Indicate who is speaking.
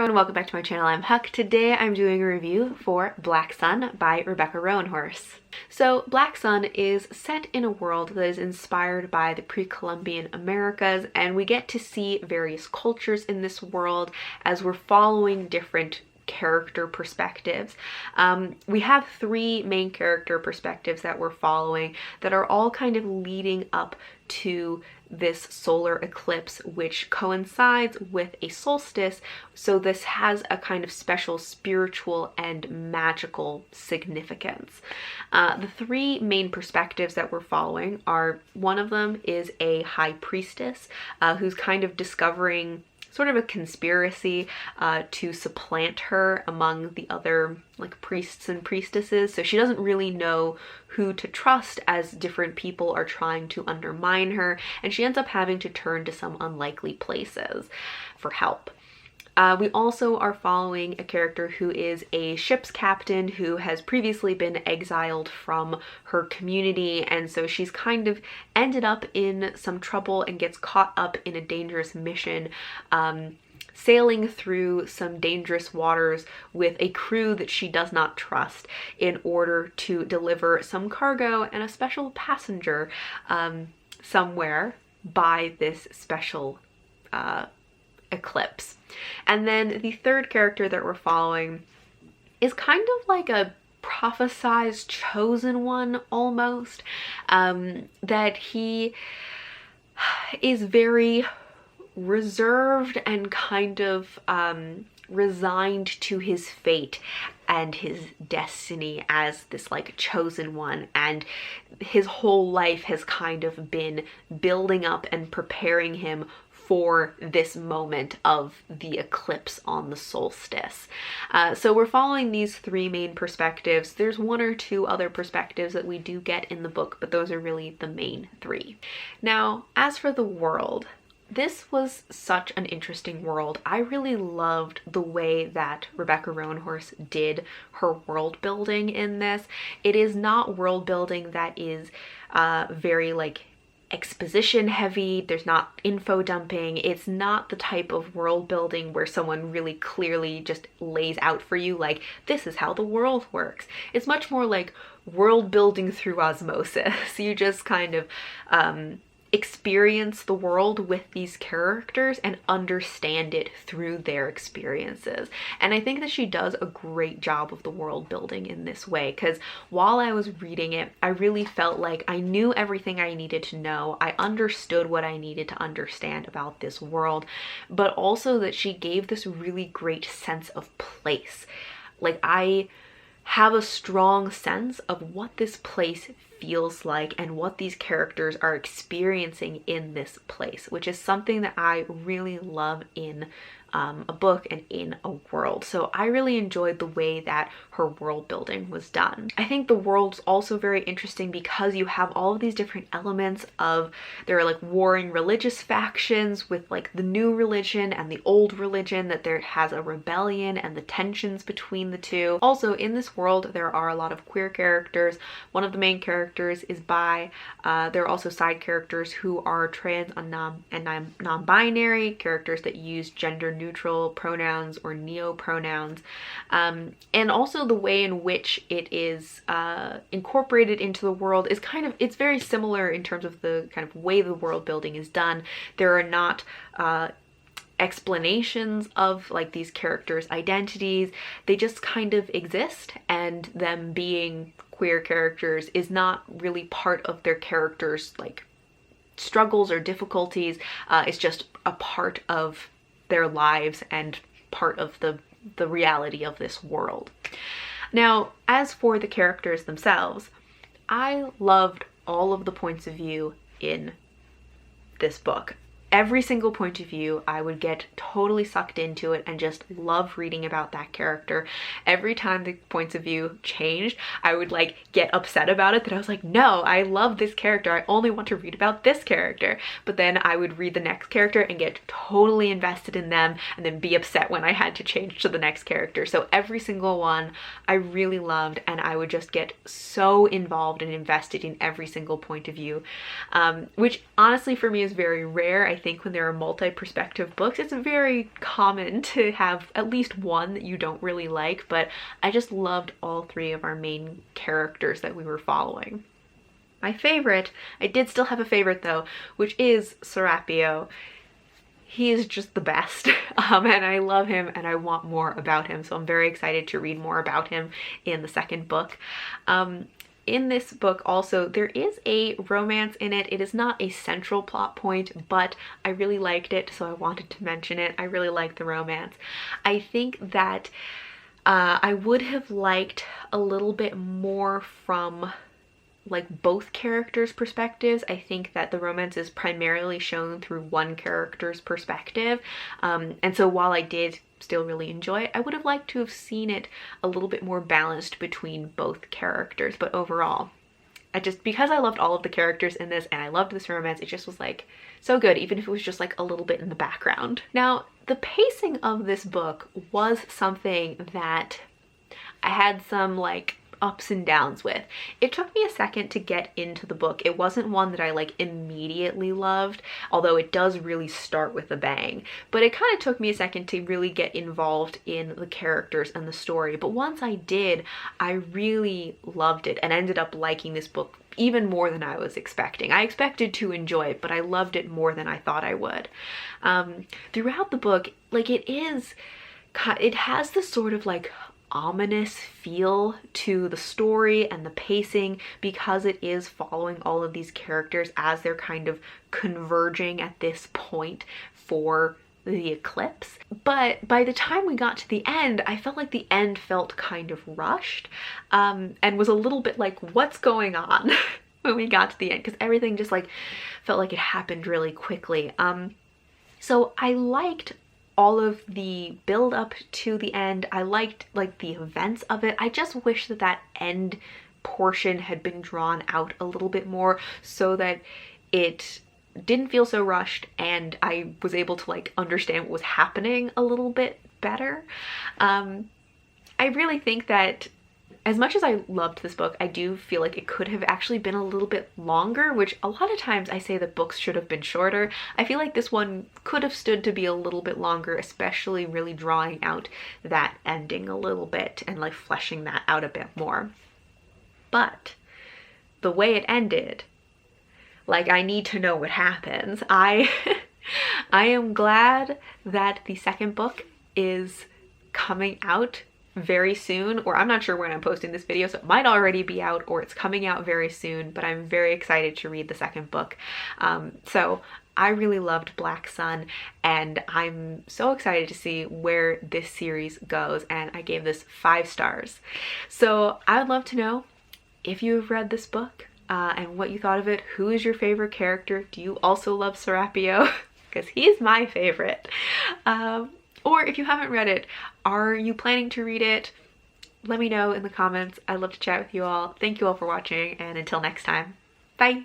Speaker 1: and welcome back to my channel. I'm Huck. Today I'm doing a review for Black Sun by Rebecca Roanhorse. So Black Sun is set in a world that is inspired by the pre-Columbian Americas, and we get to see various cultures in this world as we're following different character perspectives. We have three main character perspectives that we're following that are all kind of leading up to this solar eclipse, which coincides with a solstice, so this has a kind of special spiritual and magical significance. The three main perspectives that we're following are, one of them is a high priestess who's kind of discovering sort of a conspiracy to supplant her among the other like priests and priestesses. So she doesn't really know who to trust as different people are trying to undermine her, and she ends up having to turn to some unlikely places for help. We also are following a character who is a ship's captain who has previously been exiled from her community, and so she's kind of ended up in some trouble and gets caught up in a dangerous mission, sailing through some dangerous waters with a crew that she does not trust in order to deliver some cargo and a special passenger somewhere by this special eclipse. And then the third character that we're following is kind of like a prophesized chosen one almost, that he is very reserved and kind of resigned to his fate and his destiny as this like chosen one, and his whole life has kind of been building up and preparing him for this moment of the eclipse on the solstice. So we're following these three main perspectives. There's one or two other perspectives that we do get in the book, but those are really the main three. Now, as for the world, this was such an interesting world. I really loved the way that Rebecca Roanhorse did her world building in this. It is not world building that is very like exposition heavy. There's not info dumping. It's not the type of world building where someone really clearly just lays out for you like, this is how the world works. It's much more like world building through osmosis. You just kind of experience the world with these characters and understand it through their experiences. And I think that she does a great job of the world building in this way, because while I was reading it, I really felt like I knew everything I needed to know. I understood what I needed to understand about this world, but also that she gave this really great sense of place. Like, I have a strong sense of what this place feels like and what these characters are experiencing in this place, which is something that I really love in a book and in a world. So I really enjoyed the way that her world building was done. I think the world's also very interesting because you have all of these different elements of, there are like warring religious factions with like the new religion and the old religion, that there has a rebellion and the tensions between the two. Also in this world there are a lot of queer characters. One of the main characters is bi. There are also side characters who are trans and non-binary, characters that use gender neutral pronouns or neo-pronouns, and also the way in which it is incorporated into the world is kind of, it's very similar in terms of the kind of way the world building is done. There are not explanations of like these characters' identities. They just kind of exist, and them being queer characters is not really part of their characters' like struggles or difficulties. It's just a part of their lives and part of the reality of this world. Now, as for the characters themselves, I loved all of the points of view in this book. Every single point of view, I would get totally sucked into it and just love reading about that character. Every time the points of view changed, I would like get upset about it, that I was like, no, I love this character. I only want to read about this character. But then I would read the next character and get totally invested in them and then be upset when I had to change to the next character. So every single one I really loved, and I would just get so involved and invested in every single point of view, which honestly for me is very rare. I think when there are multi-perspective books, it's very common to have at least one that you don't really like, but I just loved all three of our main characters that we were following. My favorite, I did still have a favorite though, which is Serapio. He is just the best, and I love him and I want more about him, so I'm very excited to read more about him in the second book. In this book also, there is a romance in it. It is not a central plot point, but I really liked it, so I wanted to mention it. I really liked the romance. I think that I would have liked a little bit more from like both characters' perspectives. I think that the romance is primarily shown through one character's perspective, and so while I did still really enjoy it, I would have liked to have seen it a little bit more balanced between both characters. But overall, because I loved all of the characters in this and I loved this romance, it just was like so good, even if it was just like a little bit in the background. Now, the pacing of this book was something that I had some like ups and downs with. It took me a second to get into the book. It wasn't one that I like immediately loved, although it does really start with a bang. But it kind of took me a second to really get involved in the characters and the story. But once I did, I really loved it and ended up liking this book even more than I was expecting. I expected to enjoy it, but I loved it more than I thought I would. Throughout the book, like it has this sort of like ominous feel to the story and the pacing, because it is following all of these characters as they're kind of converging at this point for the eclipse. But by the time we got to the end, I felt like the end felt kind of rushed, and was a little bit like, what's going on when we got to the end, because everything just like felt like it happened really quickly. So I liked all of the build up to the end. I liked like the events of it. I just wish that that end portion had been drawn out a little bit more so that it didn't feel so rushed and I was able to like understand what was happening a little bit better. I really think that as much as I loved this book, I do feel like it could have actually been a little bit longer, which a lot of times I say that books should have been shorter. I feel like this one could have stood to be a little bit longer, especially really drawing out that ending a little bit and like fleshing that out a bit more. But the way it ended, like I need to know what happens. I am glad that the second book is coming out very soon, or I'm not sure when I'm posting this video, so it might already be out or it's coming out very soon, but I'm very excited to read the second book. So I really loved Black Sun and I'm so excited to see where this series goes, and I gave this 5 stars. So I would love to know if you have read this book and what you thought of it. Who is your favorite character? Do you also love Serapio? Because he's my favorite. Or if you haven't read it, are you planning to read it? Let me know in the comments. I'd love to chat with you all. Thank you all for watching, and until next time, bye!